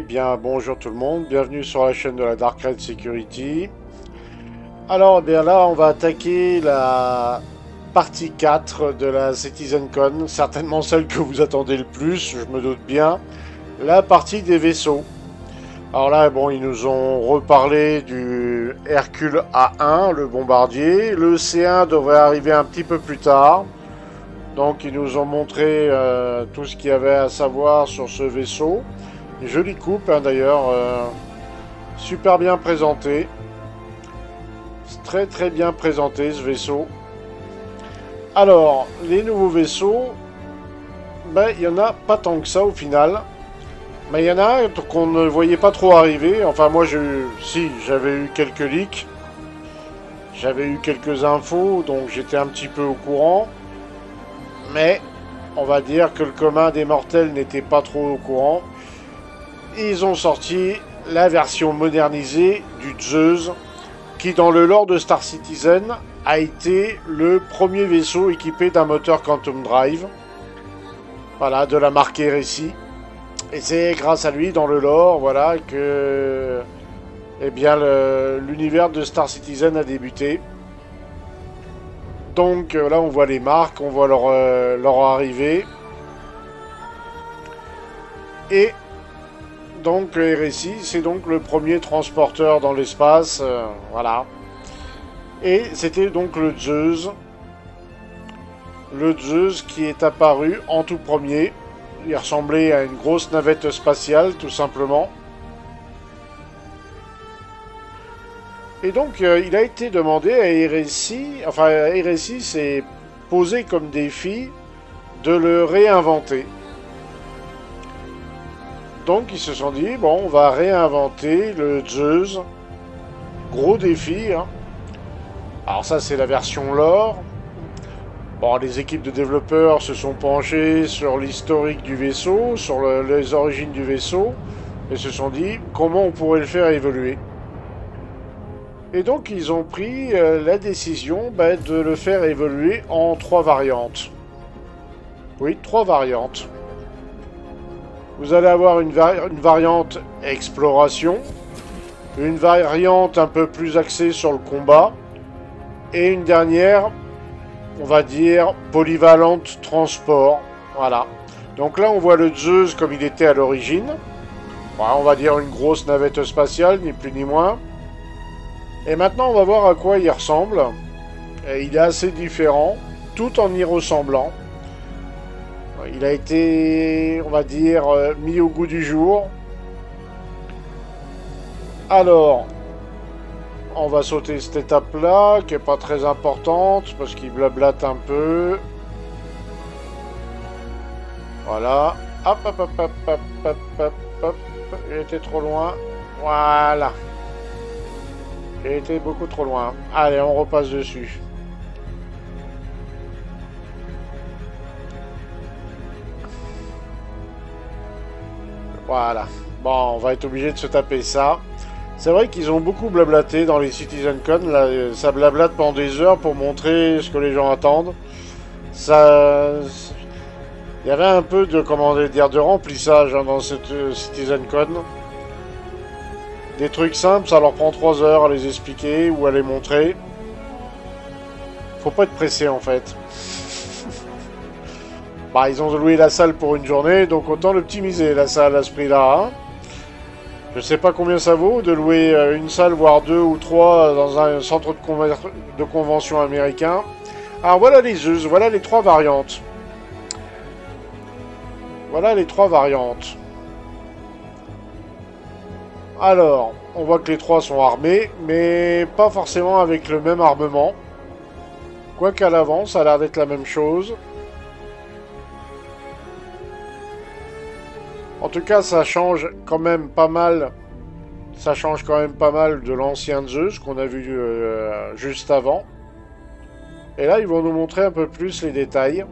bien bonjour tout le monde, bienvenue sur la chaîne de la Dark Red Security. Alors, bien là, on va attaquer la partie 4 de la CitizenCon, certainement celle que vous attendez le plus, je me doute bien, la partie des vaisseaux. Alors là, bon, ils nous ont reparlé du Hercule A1, le bombardier. Le C1 devrait arriver un petit peu plus tard. Donc, ils nous ont montré tout ce qu'il y avait à savoir sur ce vaisseau. Jolie coupe, hein, d'ailleurs. Super bien présenté. Très très bien présenté, ce vaisseau. Alors, les nouveaux vaisseaux, ben, il n'y en a pas tant que ça au final. Mais il y en a un qu'on ne voyait pas trop arriver. Enfin, moi, j'avais eu quelques leaks. J'avais eu quelques infos, donc j'étais un petit peu au courant. Mais, on va dire que le commun des mortels n'était pas trop au courant. Ils ont sorti la version modernisée du Zeus, qui dans le lore de Star Citizen a été le premier vaisseau équipé d'un moteur Quantum Drive. Voilà, de la marque RSI. Et c'est grâce à lui, dans le lore, voilà, que eh bien, l'univers de Star Citizen a débuté. Donc là, on voit les marques, on voit leur arrivée. Et donc, RSI, c'est donc le premier transporteur dans l'espace, voilà. Et c'était donc le Zeus. Le Zeus qui est apparu en tout premier. Il ressemblait à une grosse navette spatiale, tout simplement. Et donc, il a été demandé à RSI, enfin, RSI s'est posé comme défi de le réinventer. Donc, ils se sont dit, bon, on va réinventer le Zeus. Gros défi, hein. Alors ça, c'est la version lore. Bon, les équipes de développeurs se sont penchées sur l'historique du vaisseau, sur les origines du vaisseau, et se sont dit comment on pourrait le faire évoluer. Et donc ils ont pris la décision de le faire évoluer en 3 variantes. Oui, 3 variantes. Vous allez avoir une variante exploration, une variante un peu plus axée sur le combat, et une dernière, on va dire, polyvalente transport. Voilà. Donc là, on voit le Zeus comme il était à l'origine. Voilà, on va dire une grosse navette spatiale, ni plus ni moins. Et maintenant, on va voir à quoi il ressemble. Et il est assez différent, tout en y ressemblant. Il a été, on va dire, mis au goût du jour. Alors, on va sauter cette étape-là, qui n'est pas très importante, parce qu'il blablate un peu. Voilà. Hop, hop, hop, hop, hop, hop, hop, hop. Il était trop loin. Voilà. Il était beaucoup trop loin. Allez, on repasse dessus. Voilà. Bon, on va être obligé de se taper ça. C'est vrai qu'ils ont beaucoup blablaté dans les CitizenCon. Là, ça blablate pendant des heures pour montrer ce que les gens attendent. Ça, il y avait un peu de, comment dire, de remplissage hein, dans cette CitizenCon. Des trucs simples, ça leur prend 3 heures à les expliquer ou à les montrer. Faut pas être pressé en fait. Bah, ils ont loué la salle pour une journée, donc autant l'optimiser la salle à ce prix-là. Hein. Je sais pas combien ça vaut de louer une salle, voire 2 ou 3 dans un centre de convention américain. Alors voilà les Zeus, voilà les 3 variantes. Voilà les 3 variantes. Alors, on voit que les 3 sont armés, mais pas forcément avec le même armement. Quoique à l'avant, ça a l'air d'être la même chose. En tout cas, ça change quand même pas mal. Ça change quand même pas mal de l'ancien Zeus qu'on a vu juste avant. Et là, ils vont nous montrer un peu plus les détails.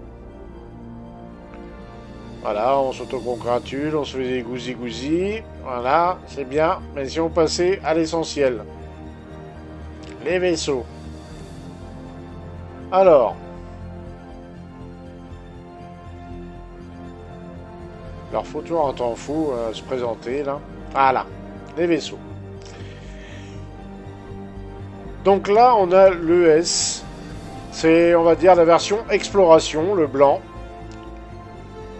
Voilà, on s'autocongratule, on se fait des gousi-gousi. Voilà, c'est bien. Mais si on passait à l'essentiel. Les vaisseaux. Alors. Leur photo en temps fou se présenter là. Voilà, les vaisseaux. Donc là, on a l'ES. C'est, on va dire, la version exploration, le blanc.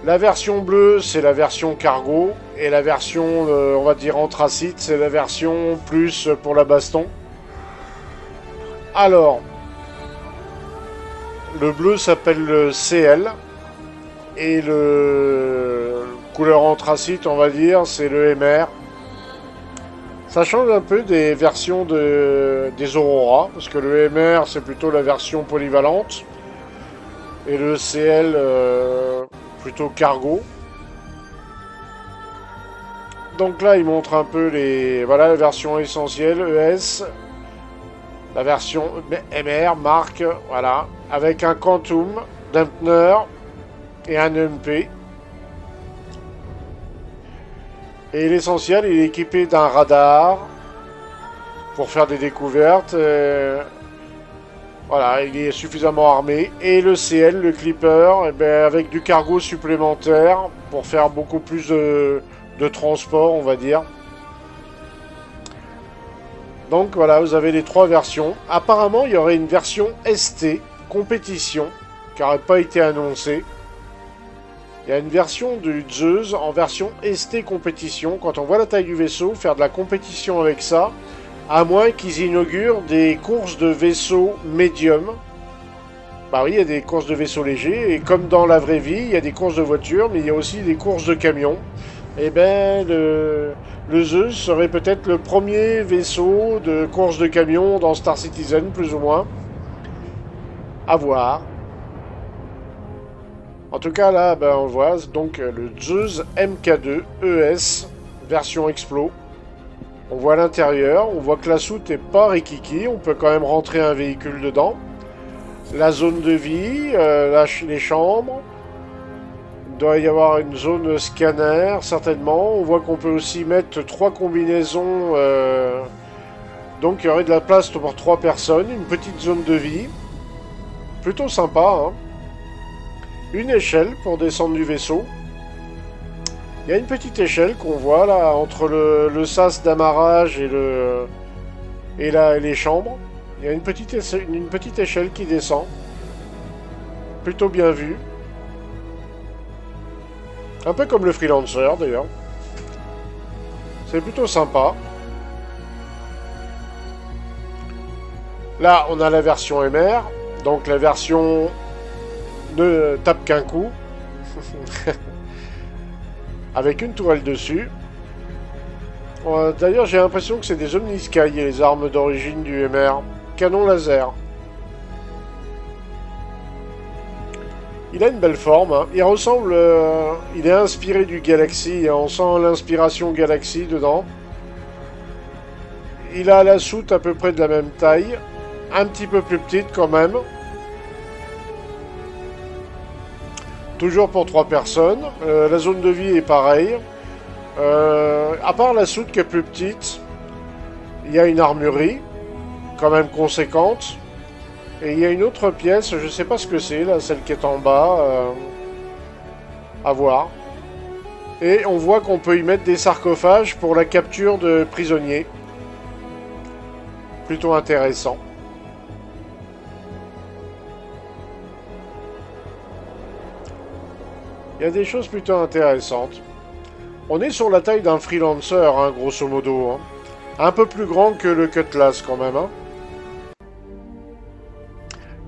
La version bleue, c'est la version cargo. Et la version, on va dire, anthracite, c'est la version plus pour la baston. Alors, le bleu s'appelle le CL. Et le couleur anthracite, on va dire, c'est le MR. Ça change un peu des versions des Aurora, parce que le MR, c'est plutôt la version polyvalente. Et le CL, plutôt cargo. Donc là, il montre un peu les... Voilà, la version essentielle, ES. La version MR, marque, voilà. Avec un Quantum, Dampener et un MP. Et l'essentiel, il est équipé d'un radar pour faire des découvertes. Voilà, il est suffisamment armé. Et le CL, le Clipper, eh ben, avec du cargo supplémentaire pour faire beaucoup plus de transport, on va dire. Donc voilà, vous avez les trois versions. Apparemment, il y aurait une version ST, compétition, qui n'aurait pas été annoncée. Il y a une version du Zeus en version ST compétition. Quand on voit la taille du vaisseau, faire de la compétition avec ça, à moins qu'ils inaugurent des courses de vaisseaux médium. Bah oui, il y a des courses de vaisseaux légers, et comme dans la vraie vie, il y a des courses de voitures, mais il y a aussi des courses de camions. Et ben, le Zeus serait peut-être le premier vaisseau de course de camions dans Star Citizen, plus ou moins. À voir. En tout cas, là, ben, on voit donc le Zeus MK2 ES, version Explo. On voit l'intérieur, on voit que la soute n'est pas rikiki, on peut quand même rentrer un véhicule dedans. La zone de vie, les chambres. Il doit y avoir une zone scanner, certainement. On voit qu'on peut aussi mettre 3 combinaisons. Donc il y aurait de la place pour 3 personnes, une petite zone de vie. Plutôt sympa, hein. Une échelle pour descendre du vaisseau. Il y a une petite échelle qu'on voit là entre le sas d'amarrage et les chambres. Il y a une petite échelle qui descend. Plutôt bien vu. Un peu comme le Freelancer d'ailleurs. C'est plutôt sympa. Là on a la version MR. Donc la version ne tape qu'un coup. Avec une tourelle dessus. D'ailleurs, j'ai l'impression que c'est des Omnisky, les armes d'origine du MR. Canon laser. Il a une belle forme. Hein. Il ressemble... il est inspiré du Galaxy. Hein. On sent l'inspiration Galaxy dedans. Il a la soute à peu près de la même taille. Un petit peu plus petite quand même. Toujours pour 3 personnes. La zone de vie est pareille. À part la soute qui est plus petite, il y a une armurerie, quand même conséquente. Et il y a une autre pièce, je ne sais pas ce que c'est, là, celle qui est en bas. À voir. Et on voit qu'on peut y mettre des sarcophages pour la capture de prisonniers. Plutôt intéressant. Il y a des choses plutôt intéressantes. On est sur la taille d'un Freelancer, hein, grosso modo. Hein. Un peu plus grand que le Cutlass, quand même. Hein.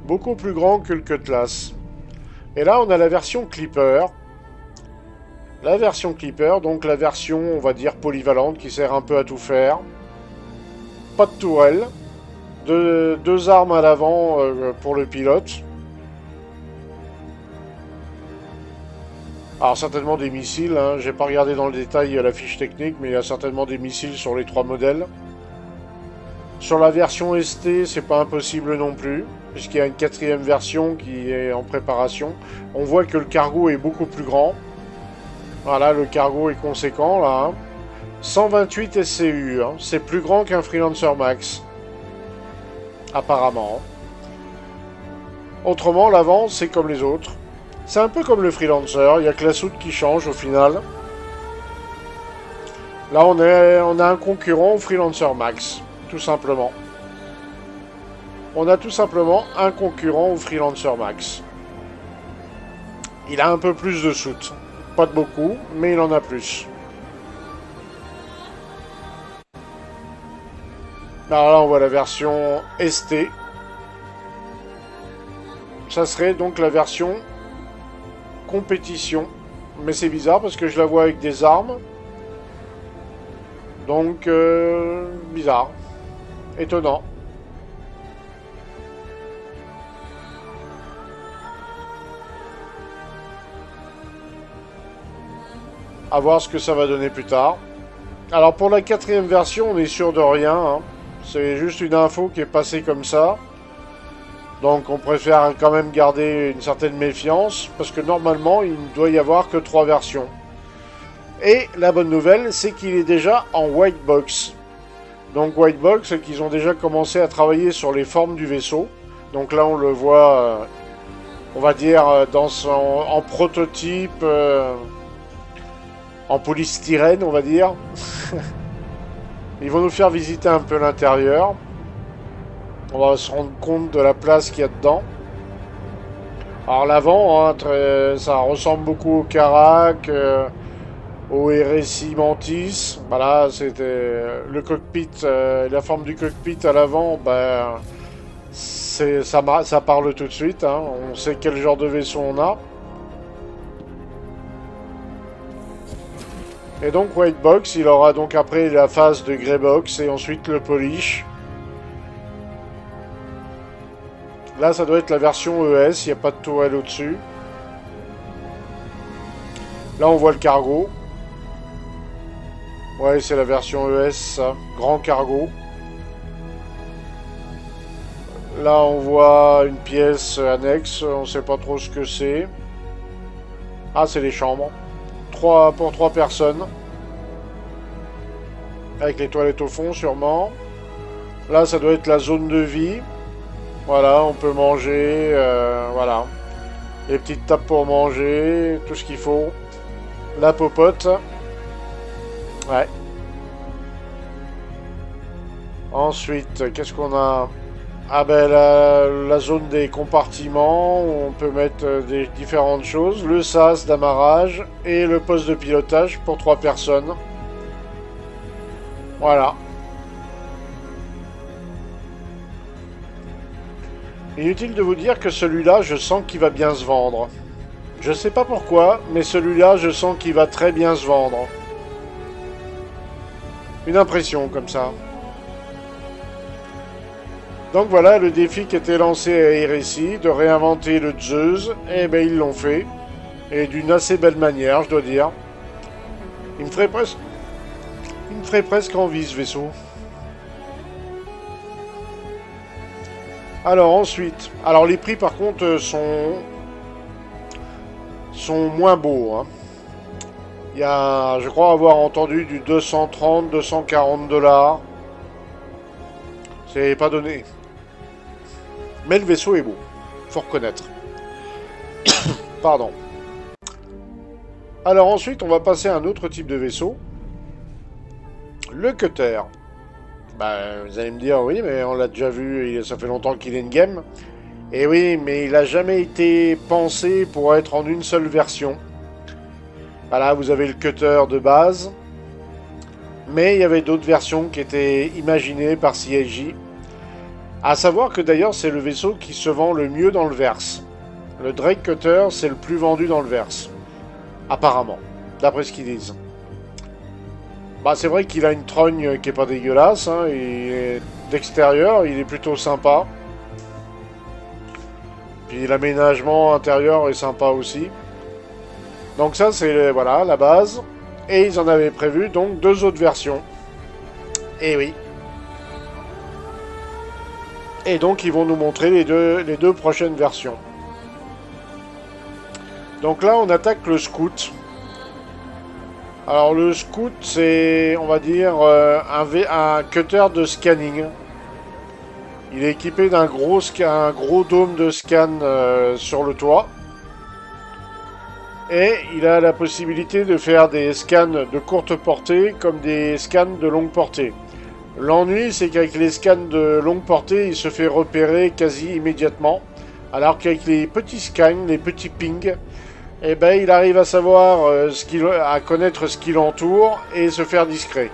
Beaucoup plus grand que le Cutlass. Et là, on a la version Clipper. La version Clipper, donc la version, on va dire, polyvalente, qui sert un peu à tout faire. Pas de tourelle. Deux armes à l'avant pour le pilote. Alors certainement des missiles, hein. J'ai pas regardé dans le détail la fiche technique, mais il y a certainement des missiles sur les 3 modèles. Sur la version ST, c'est pas impossible non plus, puisqu'il y a une 4e version qui est en préparation. On voit que le cargo est beaucoup plus grand. Voilà, le cargo est conséquent là. Hein. 128 SCU, hein. C'est plus grand qu'un Freelancer Max. Apparemment. Autrement, l'avant, c'est comme les autres. C'est un peu comme le Freelancer, il n'y a que la soute qui change au final. Là, on a un concurrent au Freelancer Max, tout simplement. On a tout simplement un concurrent au Freelancer Max. Il a un peu plus de shoot. Pas de beaucoup, mais il en a plus. Alors là, on voit la version ST. Ça serait donc la version compétition. Mais c'est bizarre parce que je la vois avec des armes. Donc, bizarre. Étonnant. À voir ce que ça va donner plus tard. Alors pour la 4e version, on est sûr de rien. Hein. C'est juste une info qui est passée comme ça. Donc on préfère quand même garder une certaine méfiance. Parce que normalement, il ne doit y avoir que 3 versions. Et la bonne nouvelle, c'est qu'il est déjà en white box. Donc white box, c'est qu'ils ont déjà commencé à travailler sur les formes du vaisseau. Donc là, on le voit, on va dire, en prototype... en polystyrène, on va dire. Ils vont nous faire visiter un peu l'intérieur. On va se rendre compte de la place qu'il y a dedans. Alors l'avant, hein, ça ressemble beaucoup au Karak, au RSI Mantis. Voilà, c'était le cockpit, la forme du cockpit à l'avant. Ben, ça parle tout de suite. Hein. On sait quel genre de vaisseau on a. Et donc White Box, il aura donc après la phase de Grey Box et ensuite le Polish. Là, ça doit être la version ES, il n'y a pas de tourelle au-dessus. Là, on voit le cargo. Ouais, c'est la version ES, ça. Grand cargo. Là, on voit une pièce annexe, on ne sait pas trop ce que c'est. Ah, c'est les chambres. Pour 3 personnes. Avec les toilettes au fond, sûrement. Là, ça doit être la zone de vie. Voilà, on peut manger. Voilà. Les petites tables pour manger. Tout ce qu'il faut. La popote. Ouais. Ensuite, qu'est-ce qu'on a? Ah ben, la zone des compartiments, où on peut mettre des différentes choses. Le sas d'amarrage et le poste de pilotage pour 3 personnes. Voilà. Inutile de vous dire que celui-là, je sens qu'il va bien se vendre. Je sais pas pourquoi, mais celui-là, je sens qu'il va très bien se vendre. Une impression comme ça. Donc voilà, le défi qui était lancé à RSI, de réinventer le Zeus, eh ben ils l'ont fait. Et d'une assez belle manière, je dois dire. Il me ferait presque envie ce vaisseau. Alors ensuite, alors les prix par contre sont moins beaux. Hein. Il y a, je crois avoir entendu du 230, 240 $. C'est pas donné. Mais le vaisseau est beau, faut reconnaître. Pardon. Alors ensuite, on va passer à un autre type de vaisseau. Le cutter. Bah, vous allez me dire, oui, mais on l'a déjà vu, ça fait longtemps qu'il est in game. Et oui, mais il n'a jamais été pensé pour être en une seule version. Voilà, vous avez le cutter de base. Mais il y avait d'autres versions qui étaient imaginées par CIG. À savoir que d'ailleurs, c'est le vaisseau qui se vend le mieux dans le verse. Le Drake Cutter, c'est le plus vendu dans le verse. Apparemment, d'après ce qu'ils disent. Bah, c'est vrai qu'il a une trogne qui est pas dégueulasse. Hein, d'extérieur, il est plutôt sympa. Puis l'aménagement intérieur est sympa aussi. Donc ça, c'est voilà, la base. Et ils en avaient prévu donc 2 autres versions. Et oui. Et donc ils vont nous montrer les deux prochaines versions. Donc là on attaque le Scout. Alors le Scout c'est, on va dire, un cutter de scanning. Il est équipé d'un gros dôme de scan sur le toit. Et il a la possibilité de faire des scans de courte portée comme des scans de longue portée. L'ennui, c'est qu'avec les scans de longue portée, il se fait repérer quasi immédiatement. Alors qu'avec les petits scans, les petits pings, eh ben, il arrive à savoir à connaître ce qui l'entoure et se faire discret.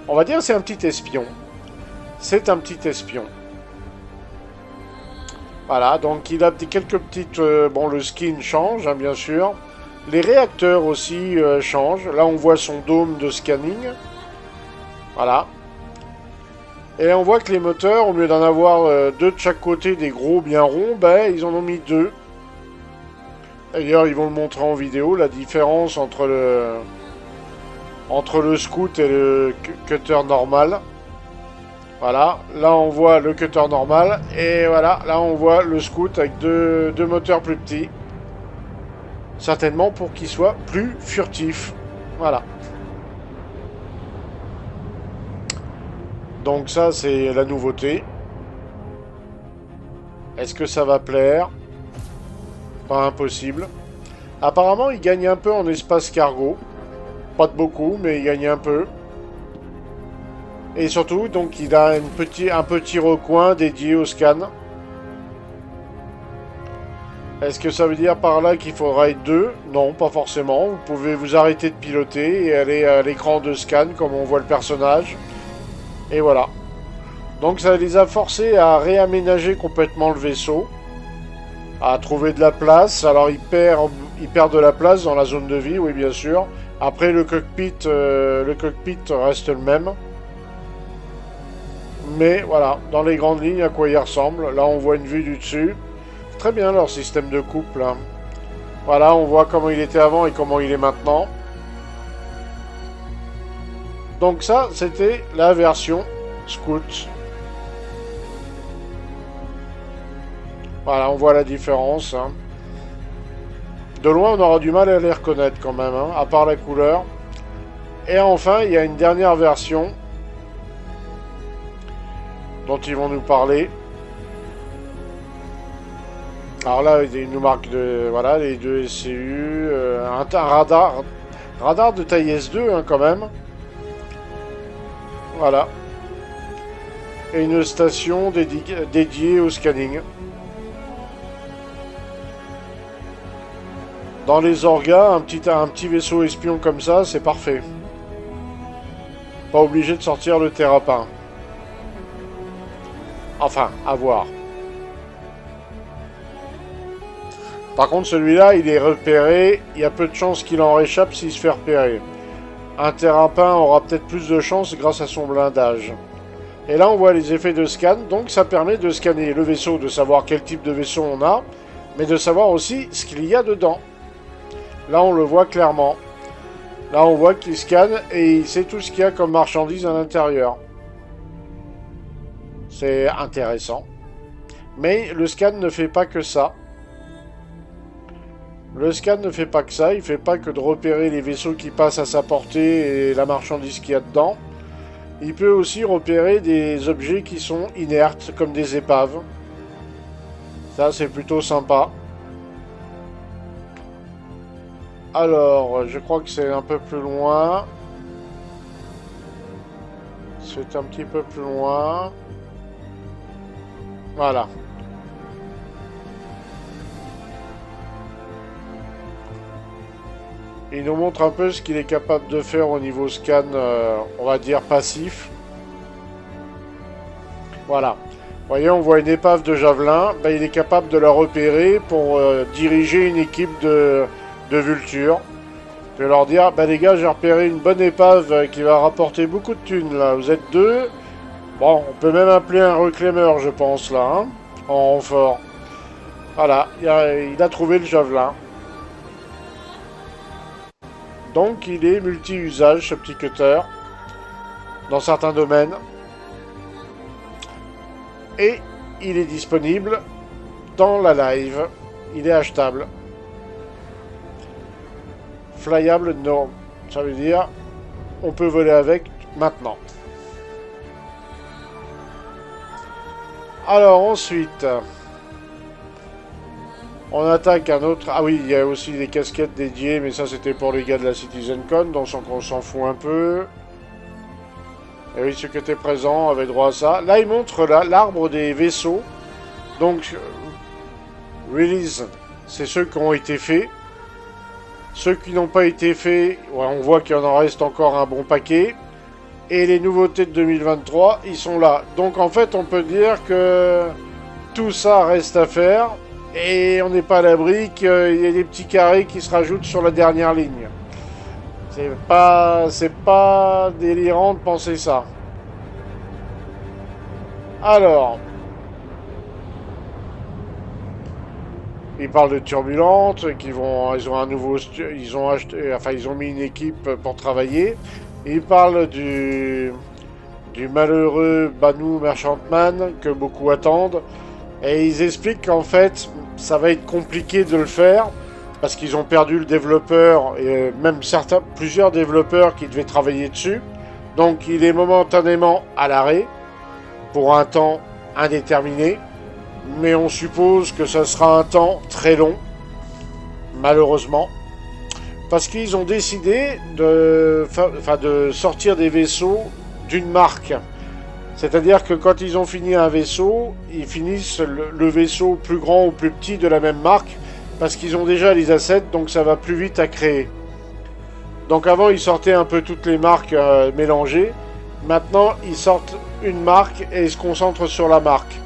On va dire que c'est un petit espion. C'est un petit espion. Voilà, donc il a quelques petites... bon, le skin change, hein, bien sûr. Les réacteurs aussi changent. Là, on voit son dôme de scanning. Voilà. Et on voit que les moteurs, au lieu d'en avoir deux de chaque côté, des gros bien ronds, ben, ils en ont mis deux. D'ailleurs, ils vont le montrer en vidéo, la différence entre le scout et le cutter normal. Voilà, là on voit le cutter normal, et voilà, là on voit le scout avec deux moteurs plus petits. Certainement pour qu'il soit plus furtif. Voilà. Donc ça, c'est la nouveauté. Est-ce que ça va plaire? Pas impossible. Apparemment, il gagne un peu en espace cargo. Pas de beaucoup, mais il gagne un peu. Et surtout, donc, il a un petit recoin dédié au scan. Est-ce que ça veut dire par là qu'il faudra être deux? Non, pas forcément. Vous pouvez vous arrêter de piloter et aller à l'écran de scan, comme on voit le personnage. Et voilà. Donc ça les a forcés à réaménager complètement le vaisseau. À trouver de la place. Alors il perd de la place dans la zone de vie, oui bien sûr. Après le cockpit reste le même. Mais voilà, dans les grandes lignes, à quoi il ressemble. Là on voit une vue du dessus. Très bien leur système de couple. Hein. Voilà, on voit comment il était avant et comment il est maintenant. Donc ça, c'était la version Scout. Voilà, on voit la différence. Hein. De loin, on aura du mal à les reconnaître quand même, hein, à part la couleur. Et enfin, il y a une dernière version dont ils vont nous parler. Alors là, il nous marque voilà, les deux SCU, un radar de taille S2 hein, quand même. Voilà. Et une station dédiée au scanning. Dans les orgas, un petit vaisseau espion comme ça, c'est parfait. Pas obligé de sortir le terrapin. Enfin, à voir. Par contre, celui-là, il est repéré. Il y a peu de chances qu'il en réchappe s'il se fait repérer. Un terrapin aura peut-être plus de chance grâce à son blindage. Et là, on voit les effets de scan. Donc, ça permet de scanner le vaisseau, de savoir quel type de vaisseau on a, mais de savoir aussi ce qu'il y a dedans. Là, on le voit clairement. Là, on voit qu'il scanne et il sait tout ce qu'il y a comme marchandise à l'intérieur. C'est intéressant. Mais le scan ne fait pas que ça. Le scan ne fait pas que ça. Il ne fait pas que de repérer les vaisseaux qui passent à sa portée et la marchandise qu'il y a dedans. Il peut aussi repérer des objets qui sont inertes, comme des épaves. Ça, c'est plutôt sympa. Alors, je crois que c'est un peu plus loin. C'est un petit peu plus loin. Voilà. Il nous montre un peu ce qu'il est capable de faire au niveau scan, on va dire passif. Voilà. Vous voyez, on voit une épave de javelin. Ben, il est capable de la repérer pour diriger une équipe de vultures. Je vais leur dire, ben les gars, j'ai repéré une bonne épave qui va rapporter beaucoup de thunes là. Vous êtes deux. Bon, on peut même appeler un reclaimeur, je pense là, hein, en renfort. Voilà, il a trouvé le javelin. Donc il est multi-usage ce petit cutter dans certains domaines. Et il est disponible dans la live. Il est achetable. Flyable, non. Ça veut dire on peut voler avec maintenant. Alors ensuite, On attaque un autre... Ah oui, il y a aussi des casquettes dédiées, mais ça c'était pour les gars de la CitizenCon, donc on s'en fout un peu. Et oui, ceux qui étaient présents avaient droit à ça. Là, il montre l'arbre des vaisseaux. Donc, release, c'est ceux qui ont été faits. Ceux qui n'ont pas été faits, ouais, on voit qu'il en reste encore un bon paquet. Et les nouveautés de 2023, ils sont là. Donc en fait, on peut dire que tout ça reste à faire. Et on n'est pas à l'abri qu'il y ait des petits carrés qui se rajoutent sur la dernière ligne. C'est pas délirant de penser ça. Alors... Ils parlent de Turbulente, ils ont un nouveau, ils ont acheté, enfin ils ont mis une équipe pour travailler. Ils parlent du malheureux Banu Merchantman que beaucoup attendent, et ils expliquent qu'en fait ça va être compliqué de le faire parce qu'ils ont perdu le développeur et même plusieurs développeurs qui devaient travailler dessus. Donc il est momentanément à l'arrêt pour un temps indéterminé. Mais on suppose que ça sera un temps très long, malheureusement, parce qu'ils ont décidé de sortir des vaisseaux d'une marque. C'est-à-dire que quand ils ont fini un vaisseau, ils finissent le vaisseau plus grand ou plus petit de la même marque, parce qu'ils ont déjà les assets, donc ça va plus vite à créer. Donc avant, ils sortaient un peu toutes les marques mélangées. Maintenant, ils sortent une marque et ils se concentrent sur la marque.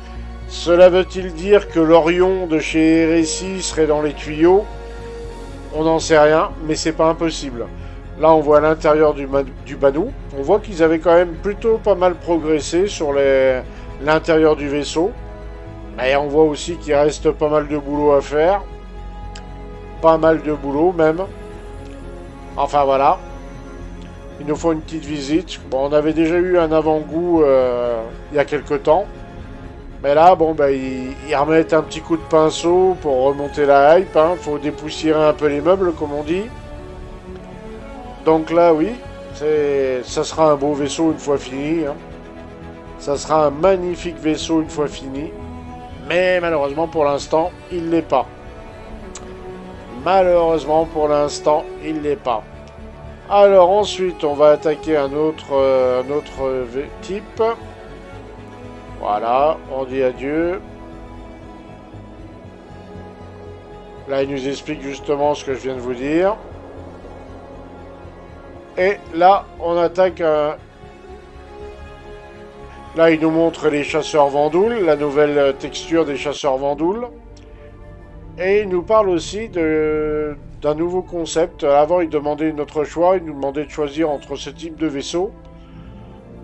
Cela veut-il dire que l'Orion de chez RSI serait dans les tuyaux? On n'en sait rien, mais c'est pas impossible. Là, on voit l'intérieur du Banu. On voit qu'ils avaient quand même plutôt pas mal progressé sur l'intérieur du vaisseau. Et on voit aussi qu'il reste pas mal de boulot à faire. Pas mal de boulot, même. Enfin, voilà. Il nous faut une petite visite. Bon, on avait déjà eu un avant-goût il y a quelques temps. Mais là, bon, bah, ils remettent un petit coup de pinceau pour remonter la hype. Hein. Faut dépoussiérer un peu les meubles, comme on dit. Donc là, oui, ça sera un beau vaisseau une fois fini. Hein. Ça sera un magnifique vaisseau une fois fini. Mais malheureusement, pour l'instant, il ne l'est pas. Malheureusement, pour l'instant, il ne l'est pas. Alors ensuite, on va attaquer un autre type. Voilà, on dit adieu. Là, il nous explique justement ce que je viens de vous dire. Et là, on attaque un... Là, il nous montre les chasseurs Vandoul, la nouvelle texture des chasseurs Vandoul. Et il nous parle aussi d'un nouveau concept. Avant, il demandait notre choix, il nous demandait de choisir entre ce type de vaisseau.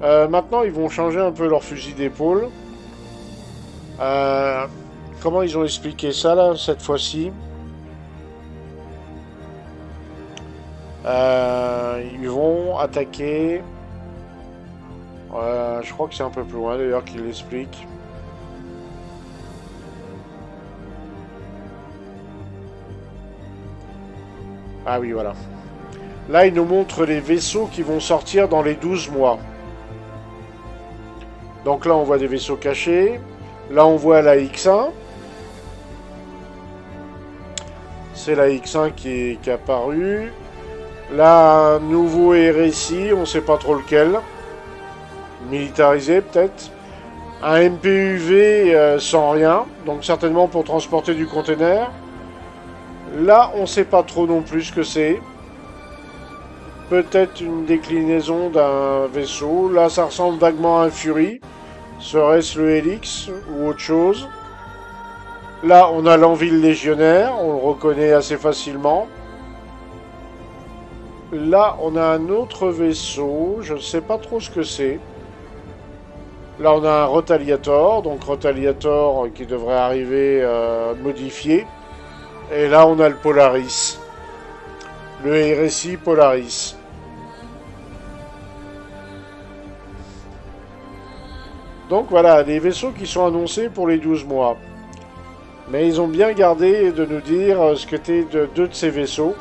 Maintenant, ils vont changer un peu leur fusil d'épaule. Comment ils ont expliqué ça, là, cette fois-ci? Ils vont attaquer... je crois que c'est un peu plus loin, d'ailleurs, qu'ils l'expliquent. Ah oui, voilà. Là, ils nous montrent les vaisseaux qui vont sortir dans les 12 mois. Donc là, on voit des vaisseaux cachés. Là, on voit la X1. C'est la X1 qui est apparue. Là, un nouveau RSI, on ne sait pas trop lequel. Militarisé, peut-être. Un MPUV sans rien. Donc certainement pour transporter du conteneur. Là, on ne sait pas trop non plus ce que c'est. Peut-être une déclinaison d'un vaisseau. Là, ça ressemble vaguement à un Fury. Serait-ce le Helix ou autre chose? Là, on a l'Anvil légionnaire. On le reconnaît assez facilement. Là, on a un autre vaisseau. Je ne sais pas trop ce que c'est. Là, on a un Rotaliator. Donc, Rotaliator qui devrait arriver modifié. Et là, on a le Polaris. Le RSI Polaris. Donc voilà, les vaisseaux qui sont annoncés pour les 12 mois. Mais ils ont bien gardé de nous dire ce qu'étaient deux de ces vaisseaux.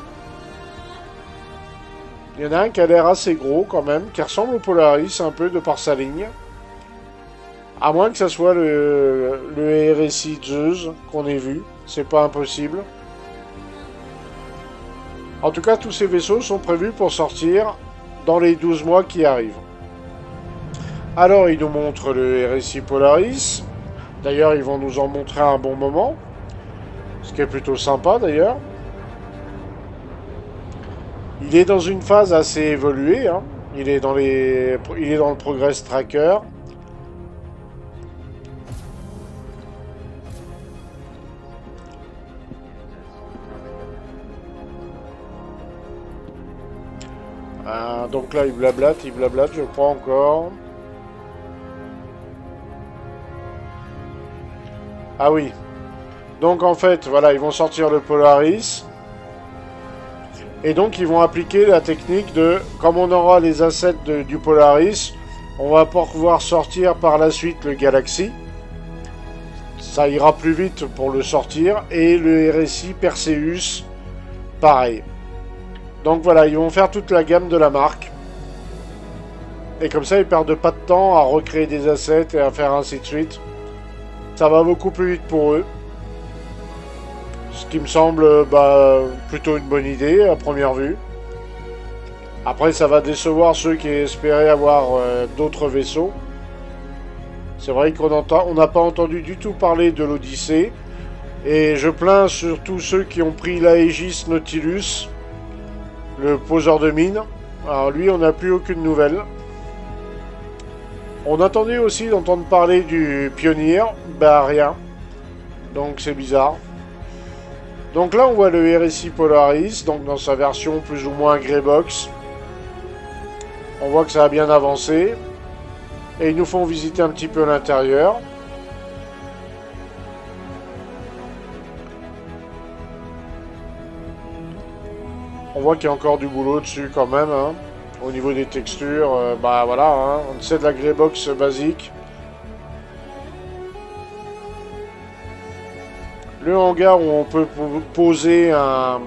Il y en a un qui a l'air assez gros quand même, qui ressemble au Polaris un peu de par sa ligne. À moins que ça soit le RSI Zeus qu'on ait vu. C'est pas impossible. En tout cas, tous ces vaisseaux sont prévus pour sortir dans les 12 mois qui arrivent. Alors, ils nous montrent le RSI Polaris. D'ailleurs, ils vont nous en montrer un bon moment. Ce qui est plutôt sympa, d'ailleurs. Il est dans une phase assez évoluée. Hein. Il est dans le Progress Tracker. Donc là, il blablate, je crois encore. Ah oui. Donc en fait, voilà, ils vont sortir le Polaris. Et donc ils vont appliquer la technique de, comme on aura les assets du Polaris, on va pouvoir sortir par la suite le Galaxy. Ça ira plus vite pour le sortir. Et le RSI Perseus, pareil. Donc voilà, ils vont faire toute la gamme de la marque. Et comme ça, ils perdent pas de temps à recréer des assets et à faire ainsi de suite. Ça va beaucoup plus vite pour eux. Ce qui me semble plutôt une bonne idée à première vue. Après, ça va décevoir ceux qui espéraient avoir d'autres vaisseaux. C'est vrai qu'on n'a pas entendu du tout parler de l'Odyssée. Et je plains surtout ceux qui ont pris l'Aegis Nautilus, le poseur de mine. Alors lui, on n'a plus aucune nouvelle. On attendait aussi d'entendre parler du Pionnier. Bah rien. Donc c'est bizarre. Donc là, on voit le RSI Polaris, donc dans sa version plus ou moins Greybox. On voit que ça a bien avancé. Et ils nous font visiter un petit peu l'intérieur. On voit qu'il y a encore du boulot dessus quand même. Hein. Au niveau des textures, bah voilà, hein. C'est de la Greybox basique. Le hangar où on peut poser un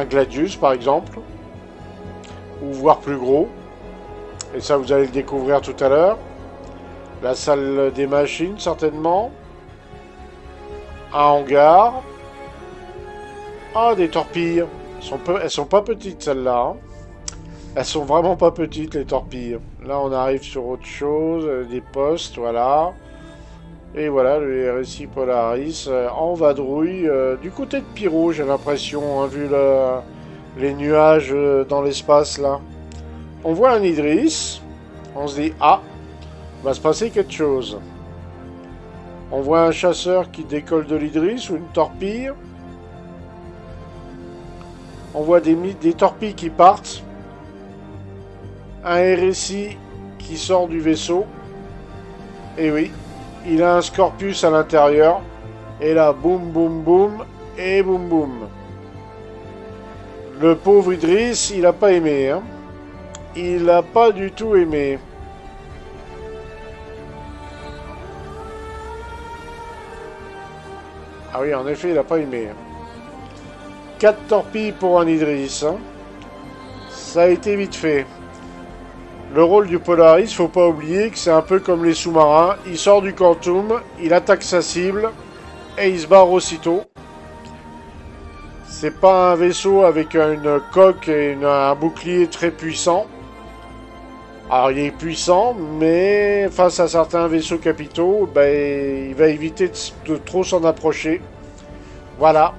Gladius par exemple. Ou voire plus gros. Et ça vous allez le découvrir tout à l'heure. La salle des machines certainement. Un hangar. Ah, des torpilles. Elles sont pas petites celles-là. Hein. Elles sont vraiment pas petites les torpilles. Là on arrive sur autre chose. Des postes, voilà. Et voilà le RSI Polaris en vadrouille. Du côté de Pyro j'ai l'impression, hein, vu les nuages dans l'espace là. On voit un Idris. On se dit, ah, va se passer quelque chose. On voit un chasseur qui décolle de l'Idris ou une torpille. On voit des torpilles qui partent. Un RSI qui sort du vaisseau. Et oui, il a un Scorpius à l'intérieur. Et là, boum, boum, boum. Et boum, boum. Le pauvre Idris, il n'a pas aimé. Hein. Il n'a pas du tout aimé. Ah oui, en effet, il n'a pas aimé. 4 torpilles pour un Idris. Hein. Ça a été vite fait. Le rôle du Polaris, faut pas oublier que c'est un peu comme les sous-marins. Il sort du Quantum, il attaque sa cible et il se barre aussitôt. C'est pas un vaisseau avec une coque et un bouclier très puissant. Alors il est puissant, mais face à certains vaisseaux capitaux, ben, il va éviter de trop s'en approcher. Voilà.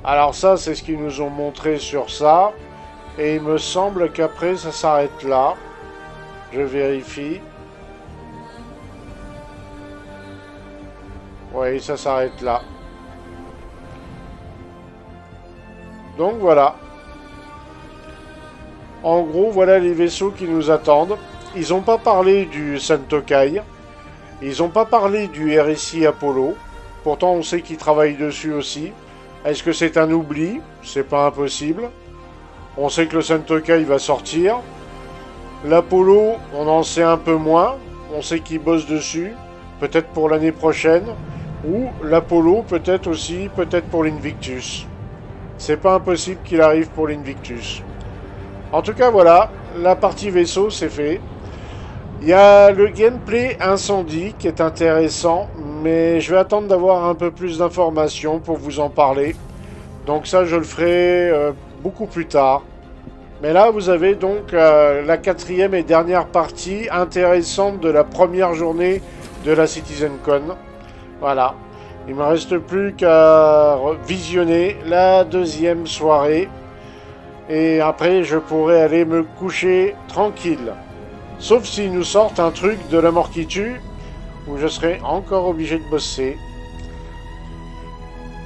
Alors ça, c'est ce qu'ils nous ont montré sur ça. Et il me semble qu'après, ça s'arrête là. Je vérifie. Oui, ça s'arrête là. Donc voilà. En gros, voilà les vaisseaux qui nous attendent. Ils n'ont pas parlé du Sentokai. Ils n'ont pas parlé du RSI Apollo. Pourtant, on sait qu'ils travaillent dessus aussi. Est-ce que c'est un oubli? C'est pas impossible. On sait que le Sentokai va sortir. L'Apollo, on en sait un peu moins. On sait qu'ils bossent dessus. Peut-être pour l'année prochaine. Ou l'Apollo, peut-être aussi, peut-être pour l'Invictus. C'est pas impossible qu'il arrive pour l'Invictus. En tout cas, voilà. La partie vaisseau, c'est fait. Il y a le gameplay incendie qui est intéressant, mais je vais attendre d'avoir un peu plus d'informations pour vous en parler. Donc ça, je le ferai beaucoup plus tard. Mais là, vous avez donc la quatrième et dernière partie intéressante de la première journée de la CitizenCon. Voilà. Il ne me reste plus qu'à visionner la deuxième soirée. Et après, je pourrai aller me coucher tranquille. Sauf s'ils nous sortent un truc de la mort qui tue, où je serai encore obligé de bosser.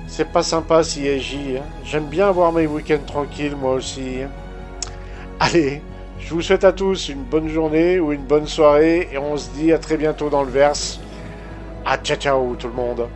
C'est pas sympa CSJ. Hein. J'aime bien avoir mes week-ends tranquilles, moi aussi. Allez, je vous souhaite à tous une bonne journée ou une bonne soirée, et on se dit à très bientôt dans le verse. Ah, ciao ciao tout le monde.